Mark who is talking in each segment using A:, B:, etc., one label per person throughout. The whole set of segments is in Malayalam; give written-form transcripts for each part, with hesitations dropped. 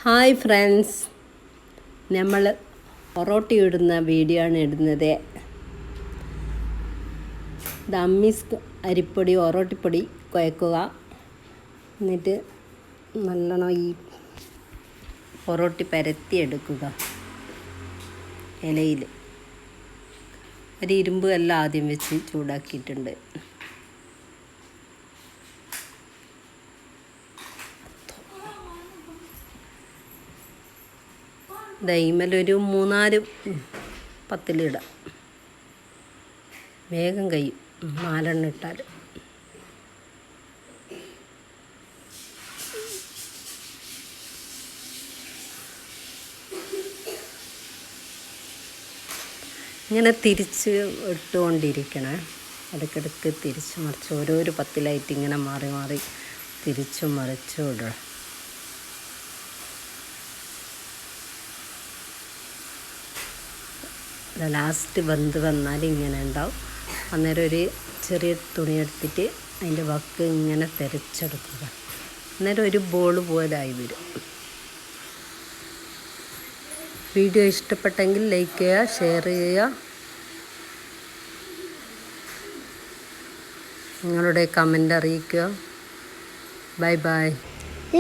A: ഹായ് ഫ്രണ്ട്സ്, നമ്മൾ പൊറോട്ടി ഇടുന്ന വീഡിയോ ആണ് ഇടുന്നത്. അമ്മീസ് അരിപ്പൊടി ഒറോട്ടിപ്പൊടി കുഴക്കുക. എന്നിട്ട് നല്ലോണം ഈ പൊറോട്ടി പരത്തിയെടുക്കുക. ഇലയിൽ ഒരു ഇരുമ്പ് എല്ലാം ആദ്യം വെച്ച് ചൂടാക്കിയിട്ടുണ്ട്. ദൈമലൊരു 3-4 പത്തിലിടാം. വേഗം കഴിയും 4 ഇട്ടാൽ. ഇങ്ങനെ തിരിച്ച് ഇട്ടുകൊണ്ടിരിക്കണേ. ഇടയ്ക്കിടയ്ക്ക് തിരിച്ച് മറിച്ച് ഓരോരോ പത്തിലായിട്ട് ഇങ്ങനെ മാറി മാറി തിരിച്ചും മറിച്ചും ഇടണം. ലാസ്റ്റ് വെന്ത് വന്നാൽ ഇങ്ങനെ ഉണ്ടാവും. അന്നേരം ഒരു ചെറിയ തുണി എടുത്തിട്ട് അതിൻ്റെ വക്ക് ഇങ്ങനെ തിരച്ചെടുക്കുക. അന്നേരം ഒരു ബോൾ പോലെ ആയി വരും. വീഡിയോ ഇഷ്ടപ്പെട്ടെങ്കിൽ ലൈക്ക് ചെയ്യുക, ഷെയർ ചെയ്യുക, നിങ്ങളുടെ കമൻ്റ് അറിയിക്കുക. Bye bye.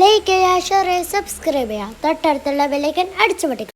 B: ലൈക്ക് ചെയ്യുക, ഷെയർ ചെയ്യുക, സബ്സ്ക്രൈബ് ചെയ്യുക, തൊട്ടടുത്തുള്ള ബെല്ലൈക്കൺ അടിച്ചു പൊട്ടിക്കുക.